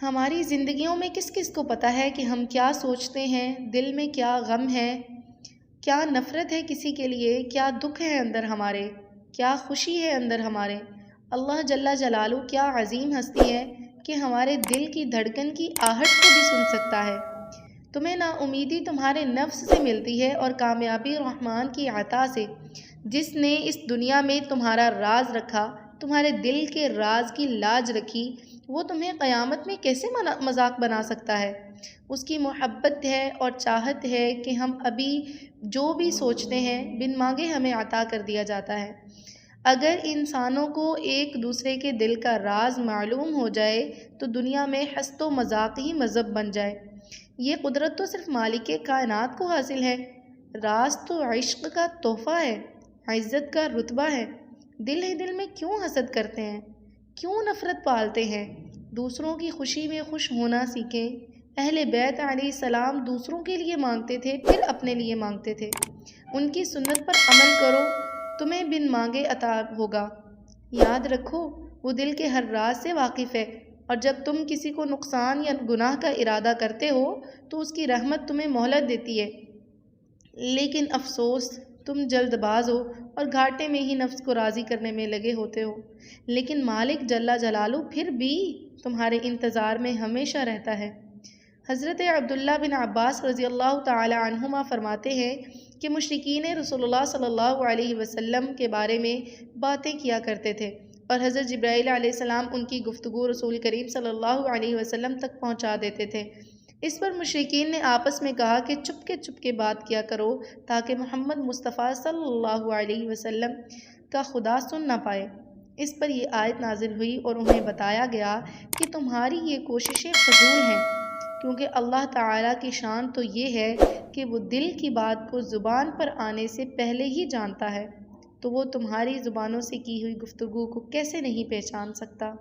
ہماری زندگیوں میں کس کس کو پتہ ہے کہ ہم کیا سوچتے ہیں، دل میں کیا غم ہے، کیا نفرت ہے کسی کے لیے، کیا دکھ ہے اندر ہمارے، کیا خوشی ہے اندر ہمارے۔ اللہ جل جلالہ کیا عظیم ہستی ہے کہ ہمارے دل کی دھڑکن کی آہٹ کو بھی سن سکتا ہے۔ تمہیں نا امیدی تمہارے نفس سے ملتی ہے اور کامیابی رحمان کی عطا سے، جس نے اس دنیا میں تمہارا راز رکھا، تمہارے دل کے راز کی لاج رکھی، وہ تمہیں قیامت میں کیسے مذاق بنا سکتا ہے۔ اس کی محبت ہے اور چاہت ہے کہ ہم ابھی جو بھی سوچتے ہیں بن مانگے ہمیں عطا کر دیا جاتا ہے۔ اگر انسانوں کو ایک دوسرے کے دل کا راز معلوم ہو جائے تو دنیا میں ہنس و مذاق ہی مذہب بن جائے۔ یہ قدرت تو صرف مالک کائنات کو حاصل ہے۔ راز تو عشق کا تحفہ ہے، عزت کا رتبہ ہے۔ دل ہی دل میں کیوں حسد کرتے ہیں، کیوں نفرت پالتے ہیں؟ دوسروں کی خوشی میں خوش ہونا سیکھیں۔ اہل بیت علیہ السلام دوسروں کے لیے مانگتے تھے، پھر اپنے لیے مانگتے تھے۔ ان کی سنت پر عمل کرو، تمہیں بن مانگے عطا ہوگا۔ یاد رکھو، وہ دل کے ہر راز سے واقف ہے، اور جب تم کسی کو نقصان یا گناہ کا ارادہ کرتے ہو تو اس کی رحمت تمہیں مہلت دیتی ہے، لیکن افسوس تم جلد باز ہو اور گھاٹے میں ہی نفس کو راضی کرنے میں لگے ہوتے ہو۔ لیکن مالک جل جلالہ پھر بھی تمہارے انتظار میں ہمیشہ رہتا ہے۔ حضرت عبداللہ بن عباس رضی اللہ تعالی عنہما فرماتے ہیں کہ مشرکین رسول اللہ صلی اللہ علیہ وسلم کے بارے میں باتیں کیا کرتے تھے، اور حضرت جبرائیل علیہ السلام ان کی گفتگو رسول کریم صلی اللہ علیہ وسلم تک پہنچا دیتے تھے۔ اس پر مشرکین نے آپس میں کہا کہ چپ کے بات کیا کرو تاکہ محمد مصطفیٰ صلی اللہ علیہ وسلم کا خدا سن نہ پائے۔ اس پر یہ آیت نازل ہوئی اور انہیں بتایا گیا کہ تمہاری یہ کوششیں فضول ہیں، کیونکہ اللہ تعالیٰ کی شان تو یہ ہے کہ وہ دل کی بات کو زبان پر آنے سے پہلے ہی جانتا ہے، تو وہ تمہاری زبانوں سے کی ہوئی گفتگو کو کیسے نہیں پہچان سکتا۔